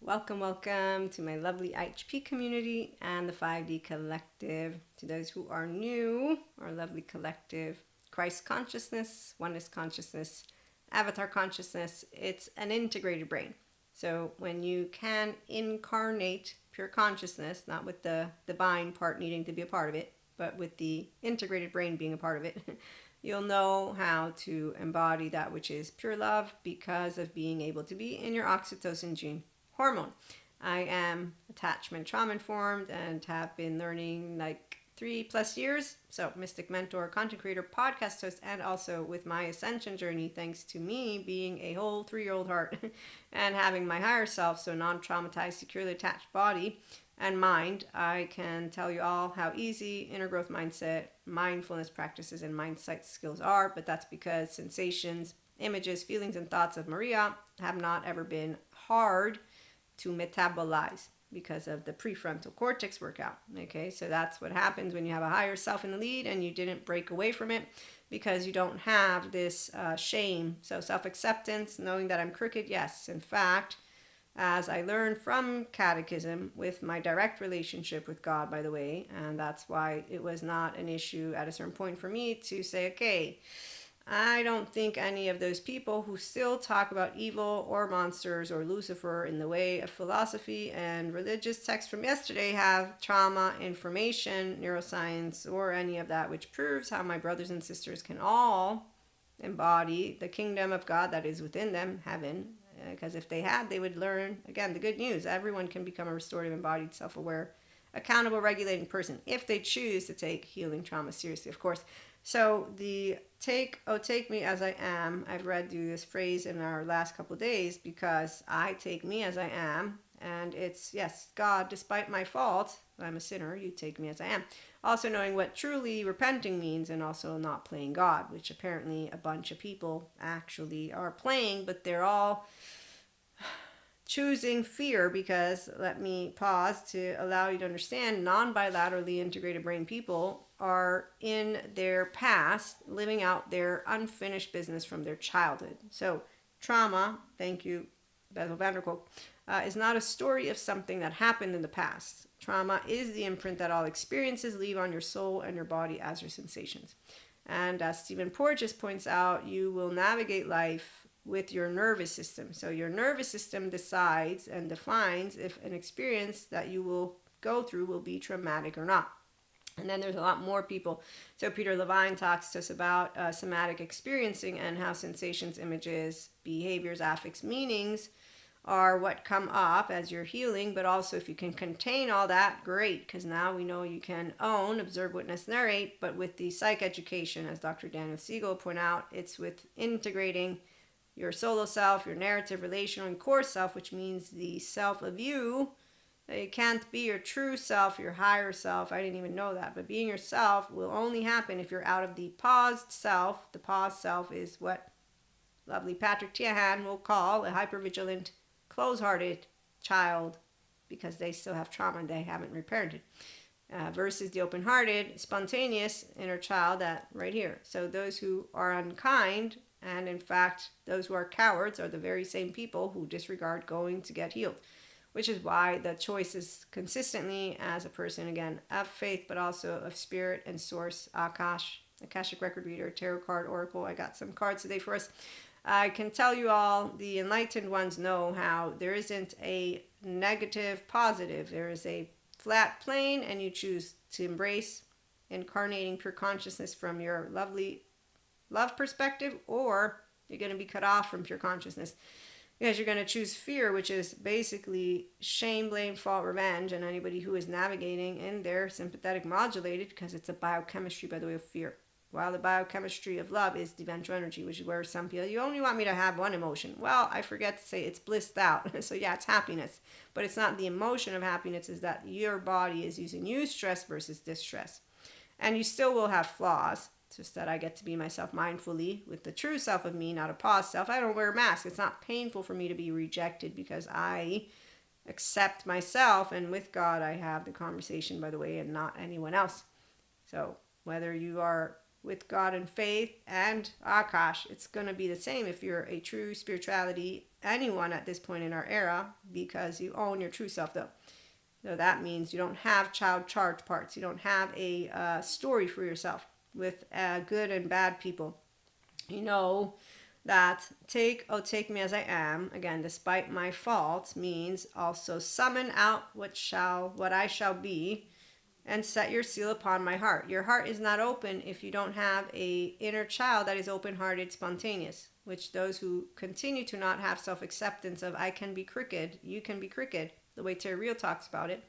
Welcome to my lovely IHP community and the 5D collective. To those who are new, our lovely collective, Christ consciousness, oneness consciousness, avatar consciousness, it's an integrated brain. So when you can incarnate pure consciousness, not with the divine part needing to be a part of it, but with the integrated brain being a part of it, you'll know how to embody that which is pure love because of being able to be in your oxytocin gene hormone. I am attachment trauma informed and have been learning like 3+ years. So mystic mentor, content creator, podcast host, and also with my ascension journey, thanks to me being a whole 3-year-old heart and having my higher self, so non-traumatized, securely attached body and mind, I can tell you all how easy inner growth mindset, mindfulness practices, and mindset skills are. But that's because sensations, images, feelings, and thoughts of Maria have not ever been hard to metabolize because of the prefrontal cortex workout. Okay, so that's what happens when you have a higher self in the lead and you didn't break away from it because you don't have this shame. So self-acceptance, knowing that I'm crooked, yes. In fact, as I learned from catechism with my direct relationship with God, by the way, and that's why it was not an issue at a certain point for me to say, okay, I don't think any of those people who still talk about evil or monsters or Lucifer in the way of philosophy and religious texts from yesterday have trauma, information, neuroscience, or any of that, which proves how my brothers and sisters can all embody the kingdom of God that is within them, heaven. Because if they had, they would learn, again, the good news. Everyone can become a restorative, embodied, self-aware, accountable, regulating person if they choose to take healing trauma seriously, of course. So the take me as I am, I've read you this phrase in our last couple of days because I take me as I am. And it's, yes, God, despite my fault, I'm a sinner, you take me as I am. Also knowing what truly repenting means and also not playing God, which apparently a bunch of people actually are playing, but they're all choosing fear because, let me pause to allow you to understand, non-bilaterally integrated brain people are in their past living out their unfinished business from their childhood. So trauma, thank you, Bessel van der Kolk, is not a story of something that happened in the past. Trauma is the imprint that all experiences leave on your soul and your body as your sensations. And as Stephen Porges points out, you will navigate life with your nervous system. So your nervous system decides and defines if an experience that you will go through will be traumatic or not. And then there's a lot more people. So Peter Levine talks to us about somatic experiencing and how sensations, images, behaviors, affects, meanings are what come up as you're healing. But also if you can contain all that, great, because now we know you can own, observe, witness, narrate. But with the psych education, as Dr. Daniel Siegel point out, it's with integrating your solo self, your narrative, relational, and core self, which means the self of you. You can't be your true self, your higher self. I didn't even know that. But being yourself will only happen if you're out of the paused self. The paused self is what lovely Patrick Tiahan will call a hypervigilant, close-hearted child because they still have trauma and they haven't reparented. Versus the open-hearted, spontaneous inner child, that right here. So those who are unkind, and in fact, those who are cowards are the very same people who disregard going to get healed, which is why the choice is consistently as a person, again, of faith, but also of spirit and source, Akashic record reader, tarot card, oracle. I got some cards today for us. I can tell you all, the enlightened ones know how there isn't a negative, positive. There is a flat plane, and you choose to embrace incarnating pure consciousness from your lovely love perspective, or you're going to be cut off from pure consciousness because you're going to choose fear, which is basically shame, blame, fault, revenge. And anybody who is navigating in their sympathetic modulated, because it's a biochemistry, by the way, of fear, while the biochemistry of love is the ventral energy, which is where some people, you only want me to have one emotion. Well, I forget to say it's blissed out. So yeah, it's happiness, but it's not the emotion of happiness, is that your body is using eustress versus distress. And you still will have flaws. It's just that I get to be myself mindfully with the true self of me, not a paused self. I don't wear a mask. It's not painful for me to be rejected because I accept myself. And with God, I have the conversation, by the way, and not anyone else. So whether you are with God and faith and Akash, it's going to be the same if you're a true spirituality anyone at this point in our era, because you own your true self, though. So that means you don't have child charge parts. You don't have a story for yourself with good and bad people. You know that take me as I am, again, despite my faults, means also summon out what I shall be, and set your seal upon my heart. Your heart is not open if you don't have a inner child that is open-hearted, spontaneous, which those who continue to not have self-acceptance of I can be crooked, you can be crooked, the way Terry Real talks about it,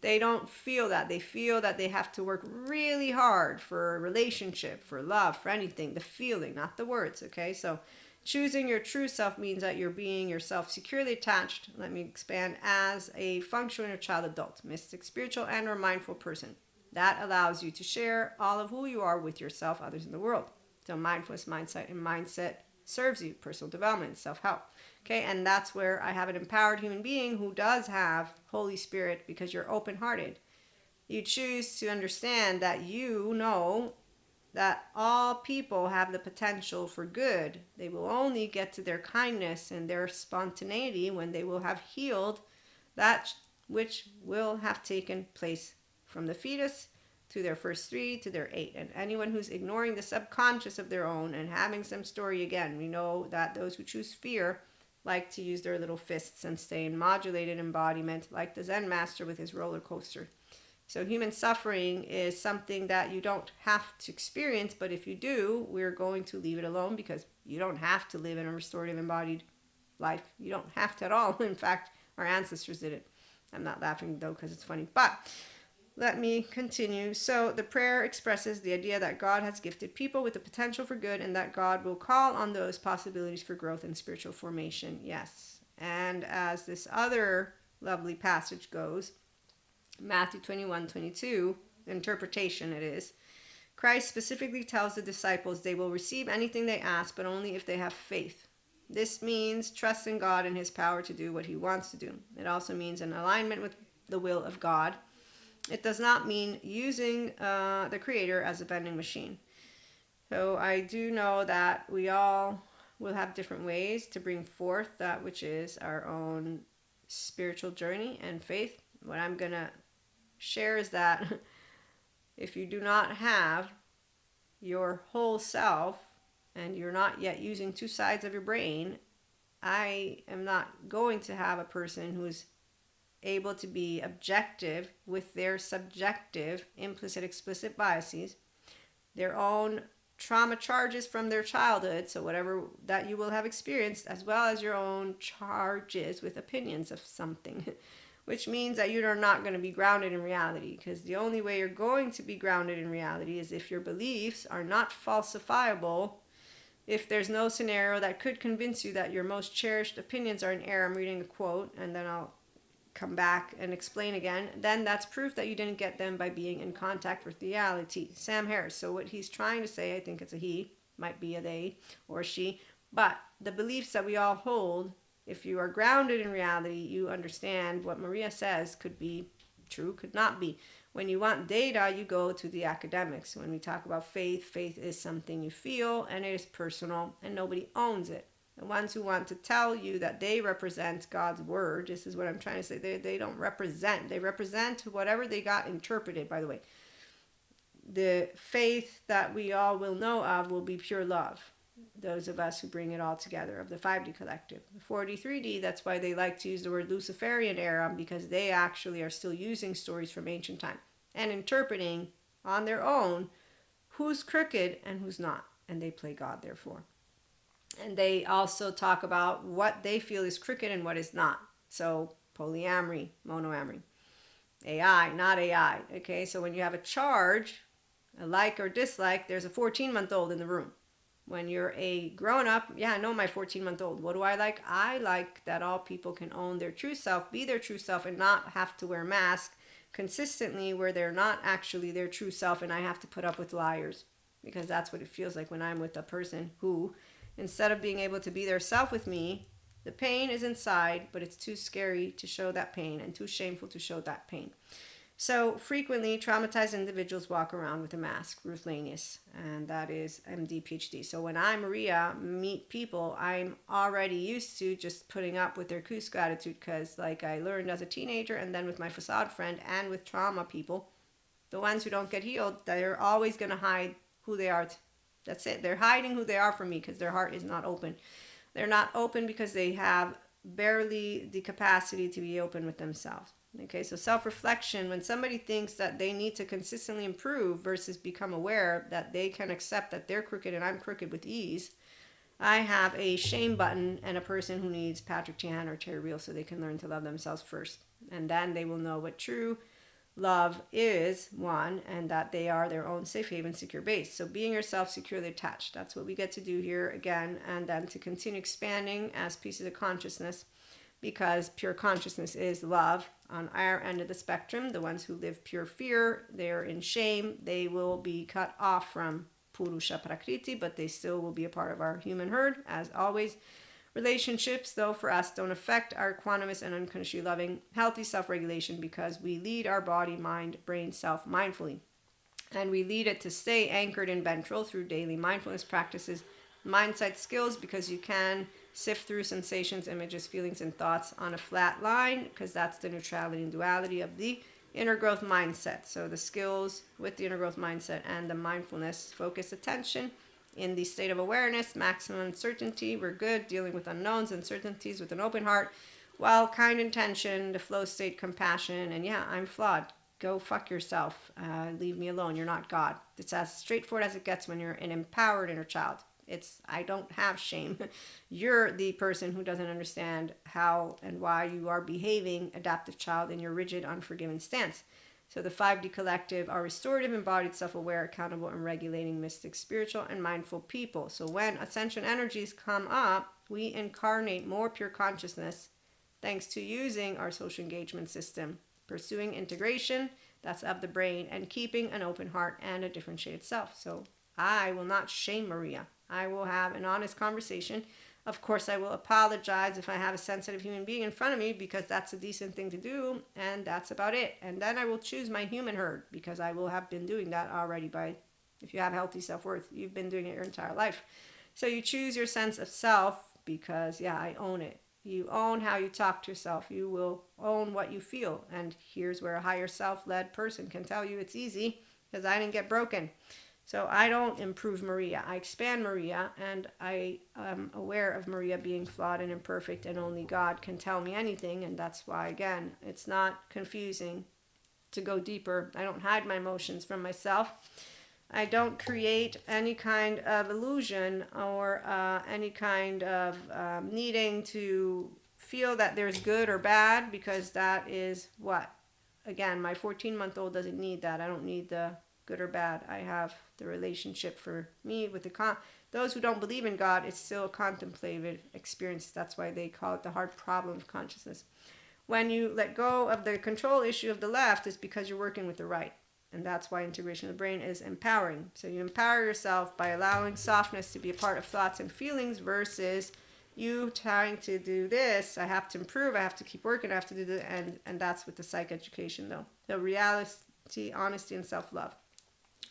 they don't feel that. They feel that they have to work really hard for a relationship, for love, for anything. The feeling, not the words, okay? So choosing your true self means that you're being yourself securely attached, let me expand, as a functional inner child adult, mystic, spiritual, and or mindful person. That allows you to share all of who you are with yourself, others in the world. So mindfulness, mindset serves you, personal development, self-help. Okay, and that's where I have an empowered human being who does have Holy Spirit, because you're open-hearted. You choose to understand that you know that all people have the potential for good. They will only get to their kindness and their spontaneity when they will have healed that which will have taken place from the fetus to their first 3 to their 8. And anyone who's ignoring the subconscious of their own and having some story, again, we know that those who choose fear like to use their little fists and stay in modulated embodiment, like the Zen master with his roller coaster. So human suffering is something that you don't have to experience, but if you do, we're going to leave it alone, because you don't have to live in a restorative embodied life. You don't have to at all. In fact, our ancestors did it. I'm not laughing though because it's funny, but let me continue. So the prayer expresses the idea that God has gifted people with the potential for good, and that God will call on those possibilities for growth and spiritual formation. Yes. And as this other lovely passage goes, Matthew 21:22, interpretation it is, Christ specifically tells the disciples they will receive anything they ask, but only if they have faith. This means trust in God and his power to do what he wants to do. It also means an alignment with the will of God. It does not mean using the Creator as a vending machine. So I do know that we all will have different ways to bring forth that which is our own spiritual journey and faith. What I'm going to share is that if you do not have your whole self and you're not yet using 2 sides of your brain, I am not going to have a person who's able to be objective with their subjective, implicit, explicit biases, their own trauma charges from their childhood, so whatever that you will have experienced, as well as your own charges with opinions of something, which means that you are not going to be grounded in reality, because the only way you're going to be grounded in reality is if your beliefs are not falsifiable. If there's no scenario that could convince you that your most cherished opinions are in error, I'm reading a quote, and then I'll come back and explain again, then that's proof that you didn't get them by being in contact with reality. Sam Harris. So what he's trying to say, I think it's a he, might be a they or she, but the beliefs that we all hold, if you are grounded in reality, you understand what Maria says could be true, could not be. When you want data, you go to the academics. When we talk about faith, faith is something you feel, and it is personal, and nobody owns it. The ones who want to tell you that they represent God's word, this is what I'm trying to say, they don't represent. They represent whatever they got interpreted, by the way. The faith that we all will know of will be pure love. Those of us who bring it all together, of the 5D collective. The 43D, that's why they like to use the word Luciferian era, because they actually are still using stories from ancient time and interpreting on their own who's crooked and who's not. And they play God, therefore. And they also talk about what they feel is crooked and what is not. So polyamory, monoamory, AI, not AI. Okay, so when you have a charge, a like or dislike, there's a 14-month-old in the room. When you're a grown-up, yeah, I know my 14-month-old. What do I like? I like that all people can own their true self, be their true self, and not have to wear a mask consistently where they're not actually their true self, and I have to put up with liars. Because that's what it feels like when I'm with a person who, instead of being able to be their self with me, the pain is inside, but it's too scary to show that pain and too shameful to show that pain. So frequently, traumatized individuals walk around with a mask, Ruth Lanius, and that is MD, PhD. So when I, Maria, meet people, I'm already used to just putting up with their Cusco attitude because, like I learned as a teenager, and then with my facade friend and with trauma people, the ones who don't get healed, they're always going to hide who they are. That's it. They're hiding who they are from me because their heart is not open. They're not open because they have barely the capacity to be open with themselves. Okay, so self-reflection, when somebody thinks that they need to consistently improve versus become aware that they can accept that they're crooked and I'm crooked with ease, I have a shame button and a person who needs Patrick Tian or Terry Real so they can learn to love themselves first. And then they will know what true love is, one, and that they are their own safe haven, secure base. So being yourself securely attached, that's what we get to do here again, and then to continue expanding as pieces of consciousness, because pure consciousness is love. On our end of the spectrum, the ones who live pure fear, they're in shame, they will be cut off from Purusha Prakriti, but they still will be a part of our human herd, as always. Relationships, though, for us don't affect our quantumous and unconditionally loving, healthy self-regulation because we lead our body, mind, brain, self mindfully. And we lead it to stay anchored in ventral through daily mindfulness practices, mindset skills, because you can sift through sensations, images, feelings, and thoughts on a flat line because that's the neutrality and duality of the inner growth mindset. So the skills with the inner growth mindset and the mindfulness, focus attention in the state of awareness, maximum uncertainty. We're good dealing with unknowns, uncertainties with an open heart, while kind intention, the flow state, compassion, and yeah, I'm flawed. Go fuck yourself. Leave me alone. You're not God. It's as straightforward as it gets when you're an empowered inner child. I don't have shame. You're the person who doesn't understand how and why you are behaving, adaptive child, in your rigid, unforgiving stance. So the 5D collective are restorative, embodied, self-aware, accountable, and regulating mystic, spiritual, and mindful people. So when ascension energies come up, we incarnate more pure consciousness thanks to using our social engagement system, pursuing integration, that's of the brain, and keeping an open heart and a differentiated self. So I will not shame Maria. I will have an honest conversation. Of course, I will apologize if I have a sensitive human being in front of me because that's a decent thing to do, and that's about it. And then I will choose my human herd because I will have been doing that already if you have healthy self-worth, you've been doing it your entire life. So you choose your sense of self because, yeah, I own it. You own how you talk to yourself. You will own what you feel. And here's where a higher self-led person can tell you it's easy because I didn't get broken. So I don't improve Maria. I expand Maria, and I am aware of Maria being flawed and imperfect, and only God can tell me anything. And that's why, again, it's not confusing to go deeper. I don't hide my emotions from myself. I don't create any kind of illusion or any kind of needing to feel that there's good or bad, because that is what? Again, my 14-month-old doesn't need that. I don't need the good or bad. I have the relationship for me with those who don't believe in God. It's still a contemplative experience. That's why they call it the hard problem of consciousness. When you let go of the control issue of the left, it's because you're working with the right. And that's why integration of the brain is empowering. So you empower yourself by allowing softness to be a part of thoughts and feelings versus you trying to do this. I have to improve. I have to keep working. I have to do this. And that's with the psych education, though. The reality, honesty, and self-love.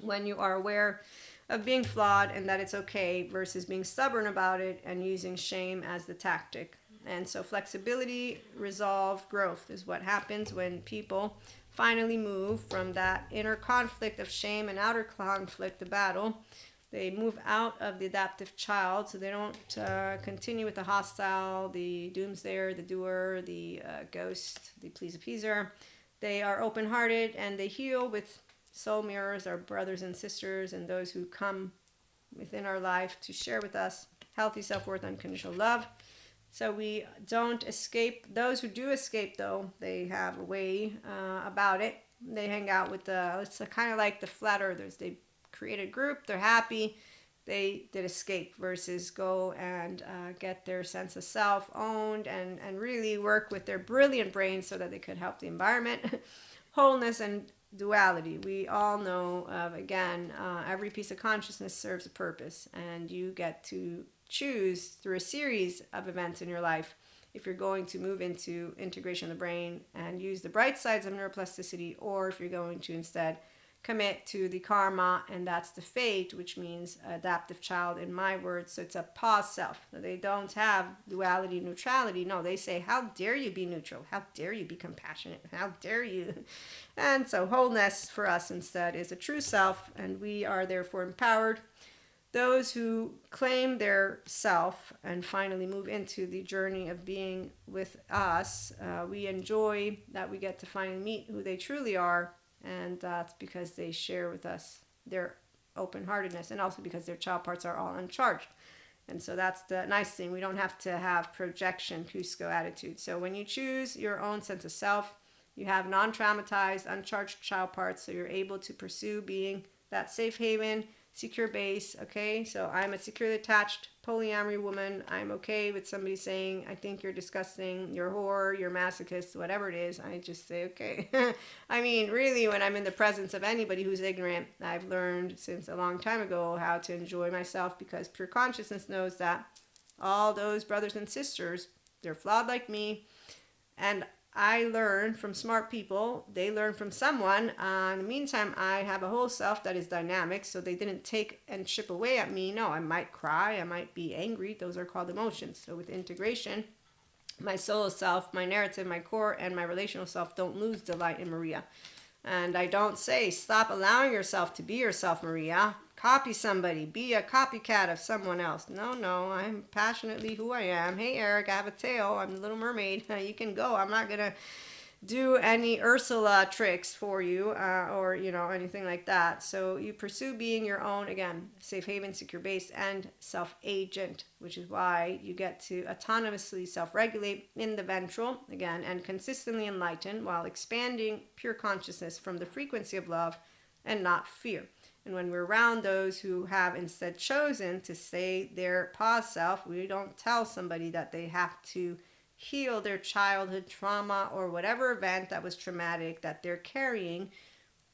When you are aware of being flawed and that it's okay versus being stubborn about it and using shame as the tactic. And so flexibility, resolve, growth is what happens when people finally move from that inner conflict of shame and outer conflict, the battle. They move out of the adaptive child, so they don't continue with the hostile, the doomsdayer, the doer, the ghost, the pleaser. They are open-hearted and they heal with soul mirrors, our brothers and sisters, and those who come within our life to share with us healthy self-worth, unconditional love. So we don't escape. Those who do escape, though, they have a way about it. They hang out with it's kind of like the flat earthers. They create a group, they're happy, they did escape versus go and get their sense of self owned and really work with their brilliant brains so that they could help the environment. Wholeness and duality. We all know of, again, every piece of consciousness serves a purpose, and you get to choose through a series of events in your life if you're going to move into integration of the brain and use the bright sides of neuroplasticity, or if you're going to instead commit to the karma, and that's the fate, which means adaptive child in my words. So it's a pause self. They don't have duality, neutrality. No, they say, how dare you be neutral? How dare you be compassionate? How dare you? And so wholeness for us instead is a true self, and we are therefore empowered. Those who claim their self and finally move into the journey of being with us, we enjoy that we get to finally meet who they truly are. And that's because they share with us their open-heartedness, and also because their child parts are all uncharged. And so that's the nice thing. We don't have to have projection, Cusco attitude. So when you choose your own sense of self, you have non-traumatized, uncharged child parts, so you're able to pursue being that safe haven, secure base. Okay, so I'm a securely attached polyamory woman. I'm okay with somebody saying, I think you're disgusting, you're a whore, you're a masochist, whatever it is. I just say, okay. I mean, really, when I'm in the presence of anybody who's ignorant, I've learned since a long time ago how to enjoy myself, because pure consciousness knows that all those brothers and sisters, they're flawed like me. And I learn from smart people. They learn from someone. In the meantime, I have a whole self that is dynamic, so they didn't take and chip away at me. No, I might cry. I might be angry. Those are called emotions. So with integration, my soul self, my narrative, my core, and my relational self don't lose delight in Maria. And I don't say, stop allowing yourself to be yourself, Maria. Copy somebody. Be a copycat of someone else. No, I'm passionately who I am. Hey, Eric, I have a tail. I'm the Little Mermaid. You can go. I'm not going to do any Ursula tricks for you or, anything like that. So you pursue being your own, again, safe haven, secure base, and self-agent, which is why you get to autonomously self-regulate in the ventral, again, and consistently enlighten while expanding pure consciousness from the frequency of love and not fear. And when we're around those who have instead chosen to stay their pause self, we don't tell somebody that they have to heal their childhood trauma or whatever event that was traumatic that they're carrying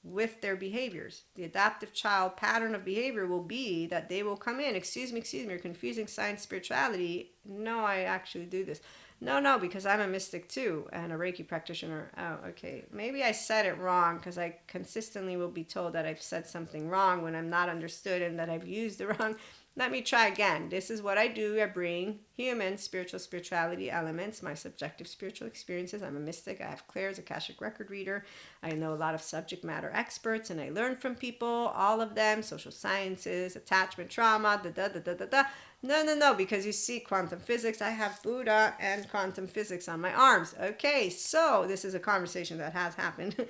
with their behaviors. The adaptive child pattern of behavior will be that they will come in, excuse me, you're confusing science, spirituality. No, I actually do this. No, because I'm a mystic too and a Reiki practitioner. Oh, okay. Maybe I said it wrong, because I consistently will be told that I've said something wrong when I'm not understood and that I've used the wrong. Let me try again. This is what I do. I bring human spirituality elements, my subjective spiritual experiences. I'm a mystic. I have clairs, Akashic record reader. I know a lot of subject matter experts, and I learn from people, all of them, social sciences, attachment, trauma, No, because you see quantum physics. I have Buddha and quantum physics on my arms. Okay, so this is a conversation that has happened.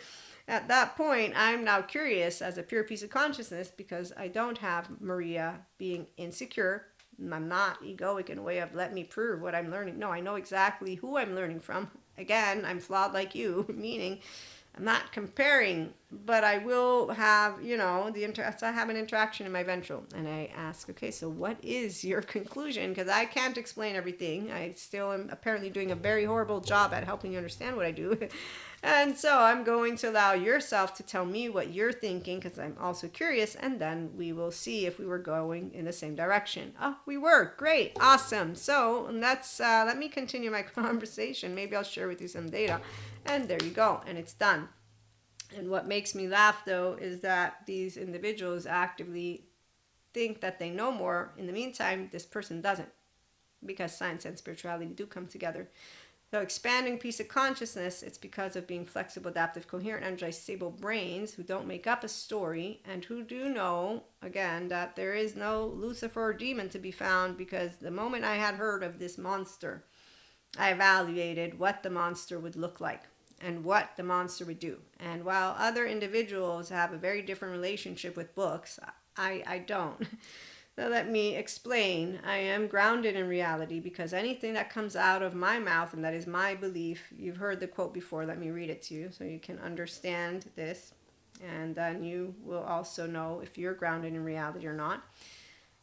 At that point, I'm now curious as a pure piece of consciousness, because I don't have Maria being insecure. I'm not egoic in a way of let me prove what I'm learning. No, I know exactly who I'm learning from. Again, I'm flawed like you, meaning I'm not comparing, but I will have, I have an interaction in my ventral, and I ask, okay, so what is your conclusion? Because I can't explain everything. I still am apparently doing a very horrible job at helping you understand what I do. And so I'm going to allow yourself to tell me what you're thinking, because I'm also curious, and then we will see if we were going in the same direction. Oh, we were. Great. Awesome. So let me continue my conversation. Maybe I'll share with you some data. And there you go. And it's done. And what makes me laugh, though, is that these individuals actively think that they know more. In the meantime, this person doesn't, because science and spirituality do come together. So expanding piece of consciousness, it's because of being flexible, adaptive, coherent, energized, stable brains who don't make up a story, and who do know, again, that there is no Lucifer or demon to be found, because the moment I had heard of this monster, I evaluated what the monster would look like and what the monster would do. And while other individuals have a very different relationship with books, I don't. Now let me explain. I am grounded in reality, because anything that comes out of my mouth, and that is my belief, you've heard the quote before, let me read it to you so you can understand this, and then you will also know if you're grounded in reality or not.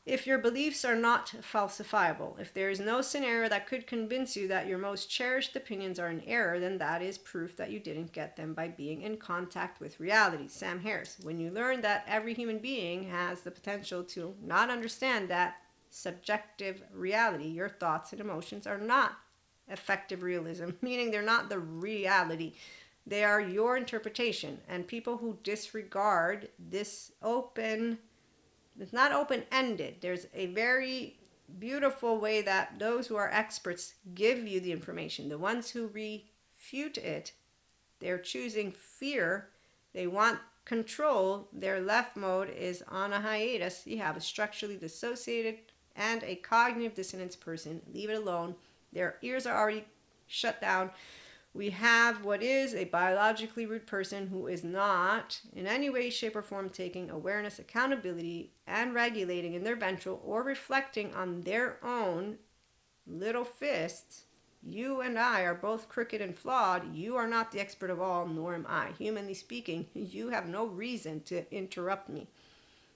If your beliefs are not falsifiable, if there is no scenario that could convince you that your most cherished opinions are in error, then that is proof that you didn't get them by being in contact with reality. Sam Harris. When you learn that every human being has the potential to not understand that subjective reality, your thoughts and emotions are not effective realism, meaning they're not the reality. They are your interpretation. And people who disregard this it's not open ended. There's a very beautiful way that those who are experts give you the information. The ones who refute it, they're choosing fear. They want control. Their left mode is on a hiatus. You have a structurally dissociated and a cognitive dissonance person. Leave it alone. Their ears are already shut down. We have what is a biologically rude person who is not in any way, shape, or form taking awareness, accountability, and regulating in their ventral or reflecting on their own little fists. You and I are both crooked and flawed. You are not the expert of all, nor am I. Humanly speaking, you have no reason to interrupt me.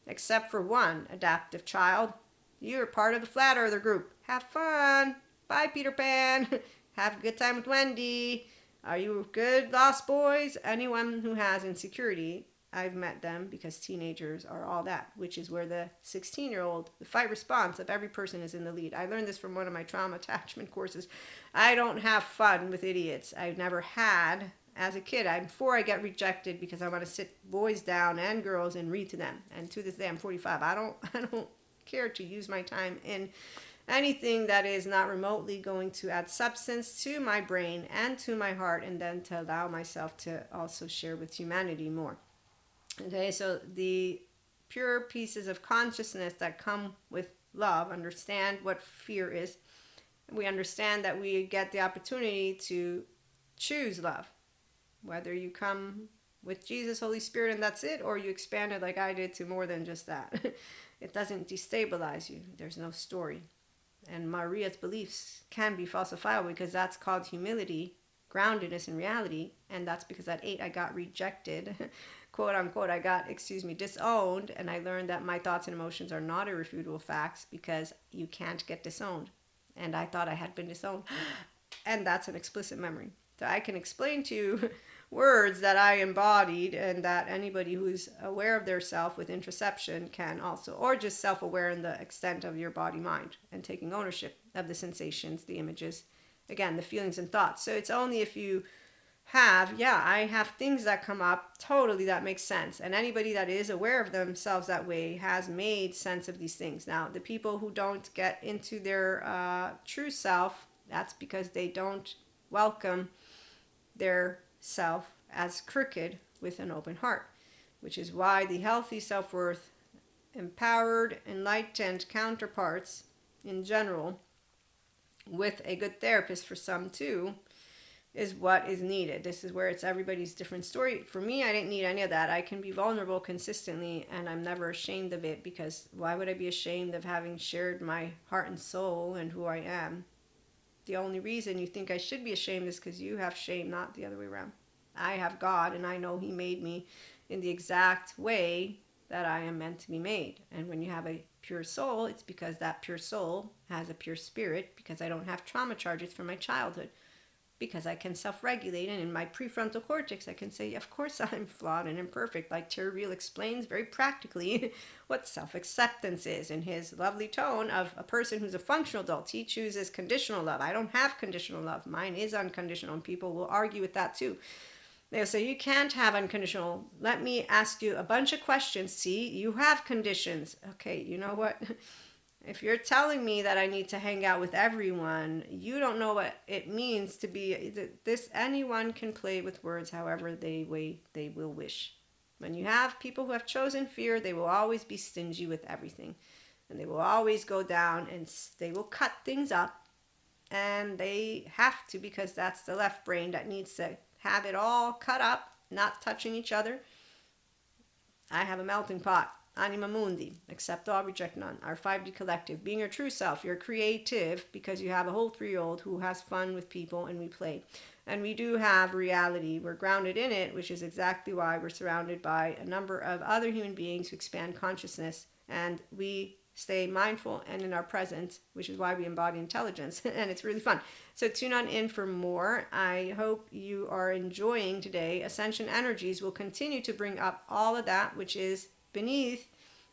Except for one adaptive child. You're part of the flat earther group. Have fun. Bye, Peter Pan. Have a good time with Wendy. Are you good, Lost Boys? Anyone who has insecurity, I've met them because teenagers are all that, which is where the 16-year-old, the fight response of every person is in the lead. I learned this from one of my trauma attachment courses. I don't have fun with idiots. I've never had as a kid. Before I get rejected because I want to sit boys down and girls and read to them. And to this day, I'm 45. I don't care to use my time in anything that is not remotely going to add substance to my brain and to my heart, and then to allow myself to also share with humanity more. Okay, so the pure pieces of consciousness that come with love understand what fear is. We understand that we get the opportunity to choose love, whether you come with Jesus, Holy Spirit, and that's it, or you expand it like I did to more than just that. It doesn't destabilize you. There's no story. And Maria's beliefs can be falsifiable because that's called humility, groundedness in reality. And that's because at 8 I got rejected, quote unquote, I got, disowned. And I learned that my thoughts and emotions are not irrefutable facts because you can't get disowned. And I thought I had been disowned. And that's an explicit memory. So I can explain to you words that I embodied, and that anybody who's aware of their self with introspection can also, or just self-aware in the extent of your body mind and taking ownership of the sensations, the images, again, the feelings and thoughts. So it's only if you I have things that come up, totally, that makes sense. And anybody that is aware of themselves that way has made sense of these things. Now, the people who don't get into their true self, that's because they don't welcome their self as crooked with an open heart, which is why the healthy self-worth, empowered, enlightened counterparts in general, with a good therapist for some too, is what is needed. This is where it's everybody's different story. For me, I didn't need any of that. I can be vulnerable consistently, and I'm never ashamed of it, because why would I be ashamed of having shared my heart and soul and who I am? The only reason you think I should be ashamed is because you have shame, not the other way around. I have God, and I know He made me in the exact way that I am meant to be made. And when you have a pure soul, it's because that pure soul has a pure spirit, because I don't have trauma charges from my childhood, because I can self-regulate, and in my prefrontal cortex I can say, of course I'm flawed and imperfect, like Terry Real explains very practically what self-acceptance is in his lovely tone of a person who's a functional adult. He chooses conditional love. I don't have conditional love. Mine is unconditional, and people will argue with that too. They'll say, you can't have unconditional. Let me ask you a bunch of questions. See, you have conditions. Okay, you know what? If you're telling me that I need to hang out with everyone, you don't know what it means to be this. Anyone can play with words however they will wish. When you have people who have chosen fear, they will always be stingy with everything. And they will always go down, and they will cut things up. And they have to, because that's the left brain that needs to have it all cut up, not touching each other. I have a melting pot. Anima Mundi, accept all, reject none. Our 5D collective, being your true self. You're creative because you have a whole 3-year-old who has fun with people, and we play. And we do have reality. We're grounded in it, which is exactly why we're surrounded by a number of other human beings who expand consciousness, and we stay mindful and in our presence, which is why we embody intelligence. And it's really fun. So tune on in for more. I hope you are enjoying today. Ascension Energies will continue to bring up all of that which is beneath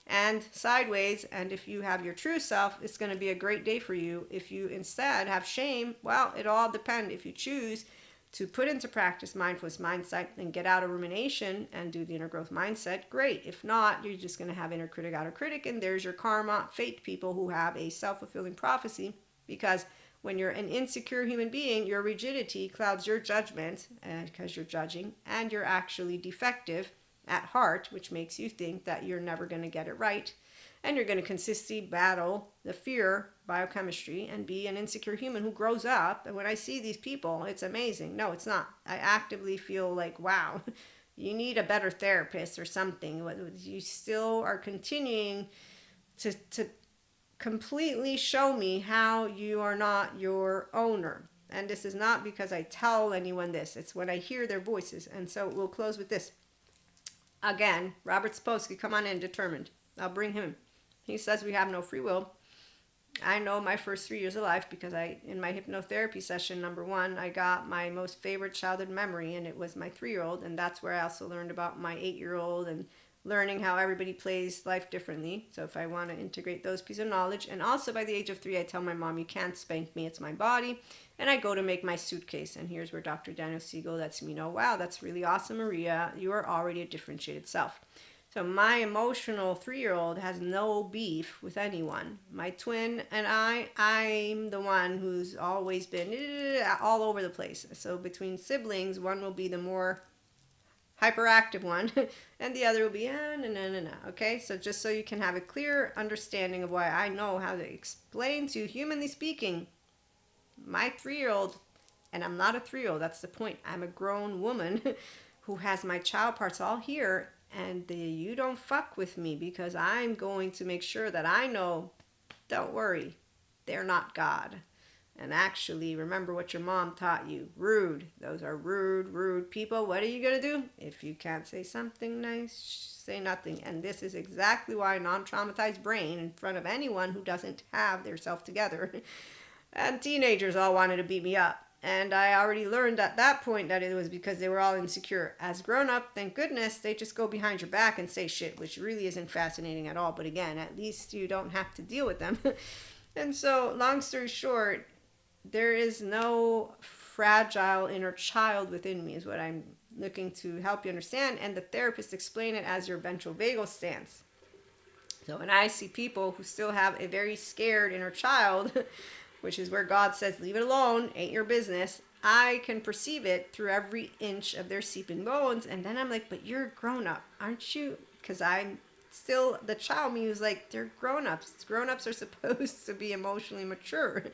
and sideways. And if you have your true self, it's going to be a great day for you. If you instead have shame, well, it all depends. If you choose to put into practice mindfulness mindset and get out of rumination and do the inner growth mindset, great. If not, you're just going to have inner critic, outer critic, and there's your karma, fate people who have a self-fulfilling prophecy, because when you're an insecure human being, your rigidity clouds your judgment because you're judging, and you're actually defective at heart, which makes you think that you're never going to get it right. And you're going to consistently battle the fear biochemistry and be an insecure human who grows up. And when I see these people, it's amazing. No, it's not. I actively feel like, wow, you need a better therapist or something. You still are continuing to completely show me how you are not your owner. And this is not because I tell anyone this. It's when I hear their voices. And so we'll close with this. Again, Robert Sapolsky, come on in, determined. I'll bring him. He says we have no free will. I know my first 3 years of life because in my hypnotherapy session, number one, I got my most favorite childhood memory, and it was my 3-year-old. And that's where I also learned about my 8-year-old and learning how everybody plays life differently. So if I want to integrate those pieces of knowledge. And also by the age of 3, I tell my mom, you can't spank me, it's my body. And I go to make my suitcase. And here's where Dr. Daniel Siegel lets me know, wow, that's really awesome, Maria. You are already a differentiated self. So my emotional 3-year-old has no beef with anyone. My twin and I'm the one who's always been all over the place. So between siblings, one will be the more hyperactive one, and the other will be, no. Okay, so just so you can have a clear understanding of why I know how to explain to you, humanly speaking, my 3-year-old, and I'm not a 3-year-old, that's the point. I'm a grown woman who has my child parts all here, and you don't fuck with me because I'm going to make sure that I know, don't worry, they're not God. And actually, remember what your mom taught you. Rude. Those are rude people. What are you going to do? If you can't say something nice, say nothing. And this is exactly why a non-traumatized brain in front of anyone who doesn't have their self together. And teenagers all wanted to beat me up. And I already learned at that point that it was because they were all insecure. As grown up, thank goodness, they just go behind your back and say shit, which really isn't fascinating at all. But again, at least you don't have to deal with them. And so, long story short, there is no fragile inner child within me, is what I'm looking to help you understand. And the therapist explain it as your ventral vagal stance. So when I see people who still have a very scared inner child, which is where God says, leave it alone, ain't your business, I can perceive it through every inch of their seeping bones. And then I'm like, but you're a grown up, aren't you? Because I'm still the child me who's like, they're grown ups. Grown ups are supposed to be emotionally mature.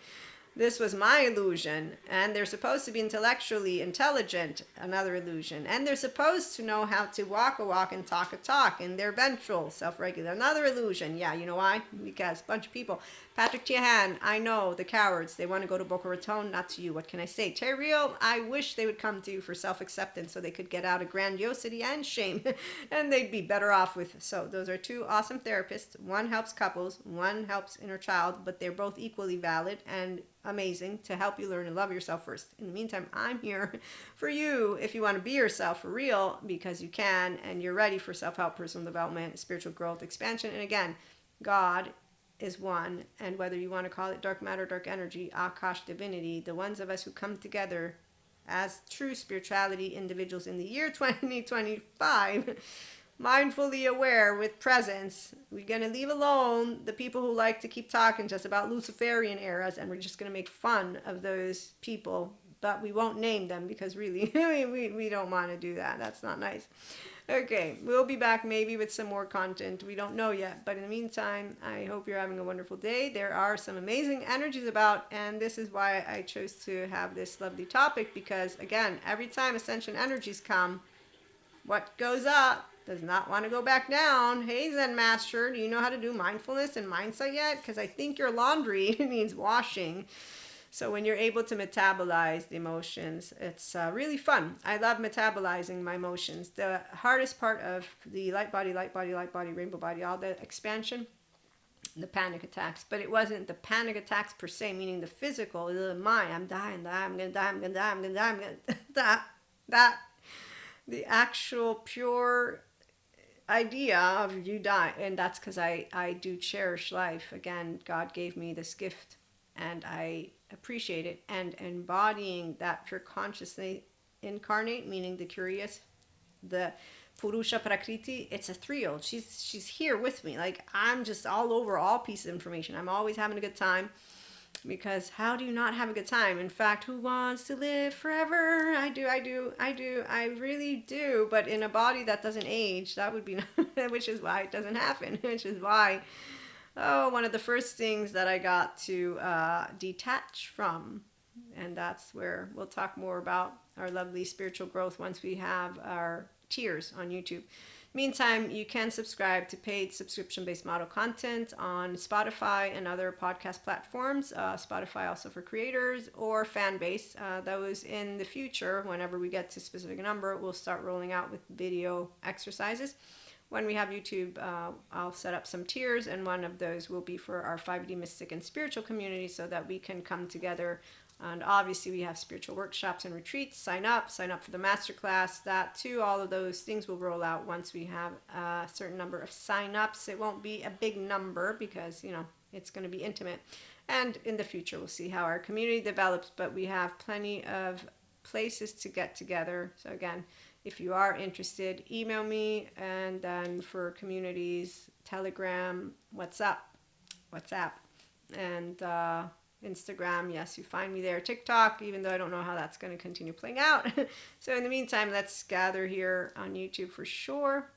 This was my illusion, and they're supposed to be intellectually intelligent, another illusion, and they're supposed to know how to walk a walk and talk a talk, and they're ventral, self-regular, another illusion. Yeah, you know why? Because a bunch of people, Patrick Tiahan, I know, the cowards, they want to go to Boca Raton, not to you. What can I say? Terry Real, I wish they would come to you for self-acceptance so they could get out of grandiosity and shame, and they'd be better off with. So those are two awesome therapists. One helps couples, one helps inner child, but they're both equally valid and amazing to help you learn to love yourself first. In the meantime, I'm here for you if you want to be yourself for real, because you can, and you're ready for self-help, personal development, spiritual growth, expansion. And again, God is one, and whether you want to call it dark matter, dark energy, Akash, divinity, the ones of us who come together as true spirituality individuals in the year 2025, mindfully aware with presence. We're going to leave alone the people who like to keep talking just about Luciferian eras, and we're just going to make fun of those people, but we won't name them because really we don't want to do that. That's not nice. Okay, we'll be back maybe with some more content. We don't know yet, but in the meantime, I hope you're having a wonderful day. There are some amazing energies about, and this is why I chose to have this lovely topic, because again, every time ascension energies come, what goes up does not want to go back down. Hey, Zen Master, do you know how to do mindfulness and mindset yet? Because I think your laundry needs washing. So when you're able to metabolize the emotions, it's really fun. I love metabolizing my emotions. The hardest part of the light body, rainbow body, all the expansion, the panic attacks. But it wasn't the panic attacks per se, meaning the physical, the mind. I'm dying, I'm going to die, I'm going to die, I'm going to die, I'm going to die. That the actual pure idea of you die, and that's because I do cherish life. Again, God gave me this gift, and I appreciate it. And embodying that pure consciousness incarnate, meaning the curious, the Purusha Prakriti, it's a 3-year-old. She's here with me. Like, I'm just all over all pieces of information. I'm always having a good time, because how do you not have a good time? In fact, who wants to live forever? I do. I really do. But in a body that doesn't age, that would be, which is why it doesn't happen, which is why, one of the first things that I got to detach from, and that's where we'll talk more about our lovely spiritual growth once we have our tiers on YouTube. Meantime, you can subscribe to paid subscription-based model content on Spotify and other podcast platforms. Spotify also for creators, or fan base. Those in the future, whenever we get to a specific number, we'll start rolling out with video exercises. When we have YouTube, I'll set up some tiers, and one of those will be for our 5D mystic and spiritual community, so that we can come together. And obviously we have spiritual workshops and retreats. Sign up for the masterclass. That too, all of those things will roll out once we have a certain number of sign-ups. It won't be a big number, because it's going to be intimate. And in the future, we'll see how our community develops, but we have plenty of places to get together. So again, if you are interested, email me. And then for communities, Telegram, WhatsApp, and Instagram, yes, you find me there. TikTok, even though I don't know how that's going to continue playing out. So in the meantime, let's gather here on YouTube for sure.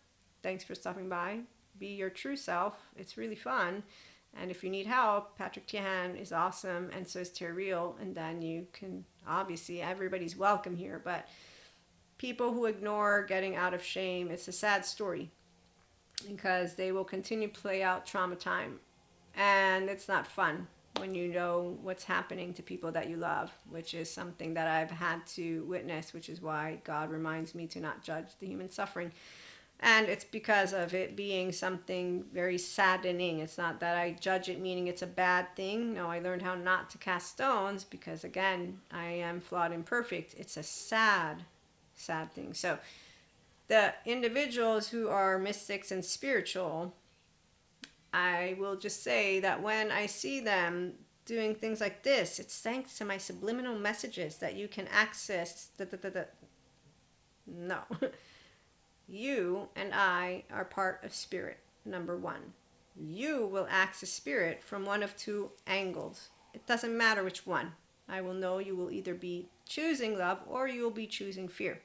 Thanks for stopping by. Be your true self. It's really fun. And if you need help, Patrick Tiahan is awesome, and so is Terreal. And then you can, obviously, everybody's welcome here. But people who ignore getting out of shame, it's a sad story, because they will continue to play out trauma time. And it's not fun when you know what's happening to people that you love, which is something that I've had to witness, which is why God reminds me to not judge the human suffering. And it's because of it being something very saddening. It's not that I judge it, meaning it's a bad thing. No, I learned how not to cast stones, because again, I am flawed and imperfect. It's a sad thing. So the individuals who are mystics and spiritual, I will just say that when I see them doing things like this, it's thanks to my subliminal messages that you can access. No. You and I are part of spirit, number one. You will access spirit from one of two angles. It doesn't matter which one. I will know you will either be choosing love, or you will be choosing fear.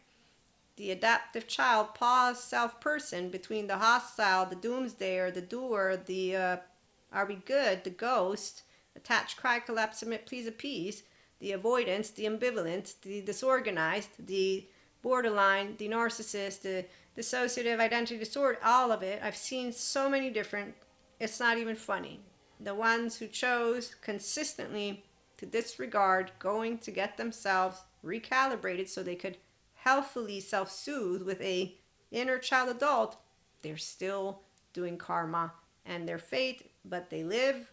The adaptive child, pause self person, between the hostile, the doomsdayer, the doer, the are we good, the ghost, attach, cry, collapse, submit, please, appease, the avoidance, the ambivalent, the disorganized, the borderline, the narcissist, the dissociative identity disorder, all of it. I've seen so many different, it's not even funny. The ones who chose consistently to disregard going to get themselves recalibrated so they could healthfully self-soothe with a inner child adult, they're still doing karma and their fate, but they live.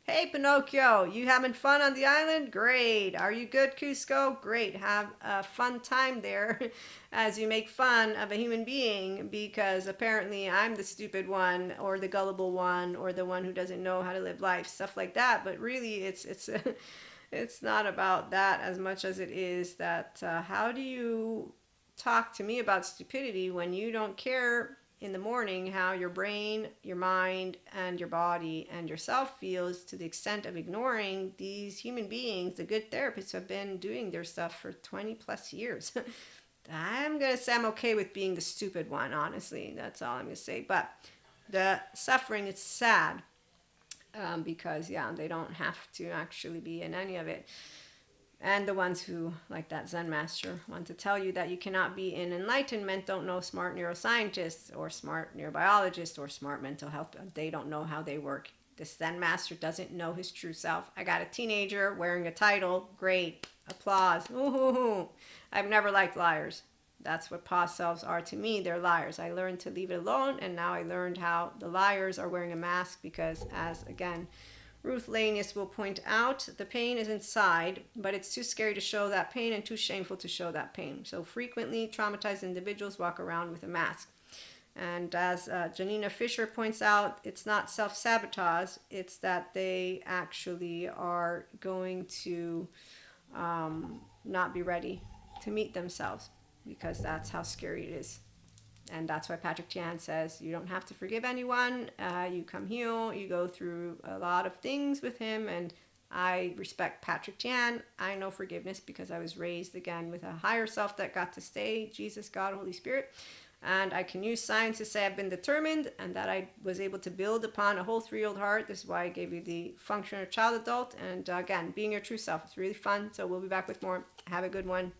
Hey, Pinocchio, you having fun on the island? Great. Are you good, Cusco? Great. Have a fun time there as you make fun of a human being, because apparently I'm the stupid one, or the gullible one, or the one who doesn't know how to live life, stuff like that. But really, it's not about that as much as it is that how do you talk to me about stupidity when you don't care in the morning how your brain, your mind, and your body and yourself feels, to the extent of ignoring these human beings, the good therapists who have been doing their stuff for 20 plus years. I'm going to say I'm okay with being the stupid one, honestly. That's all I'm going to say. But the suffering is sad. Because they don't have to actually be in any of it. And the ones who, like that Zen master, want to tell you that you cannot be in enlightenment don't know smart neuroscientists, or smart neurobiologists, or smart mental health. They don't know how they work. This Zen master doesn't know his true self. I got a teenager wearing a title. Great. Applause. Ooh. I've never liked liars. That's what past selves are to me. They're liars. I learned to leave it alone, and now I learned how the liars are wearing a mask, because, as again, Ruth Lanius will point out, the pain is inside, but it's too scary to show that pain and too shameful to show that pain. So frequently, traumatized individuals walk around with a mask. And as Janina Fisher points out, it's not self-sabotage, it's that they actually are going to not be ready to meet themselves, because that's how scary it is. And that's why Patrick Tian says you don't have to forgive anyone. You come here, you go through a lot of things with him. And I respect Patrick Tian. I know forgiveness because I was raised again with a higher self that got to stay, Jesus, God, Holy Spirit. And I can use science to say I've been determined and that I was able to build upon a whole 3-year-old heart. This is why I gave you the function of child adult. And again, being your true self. It's really fun. So we'll be back with more. Have a good one.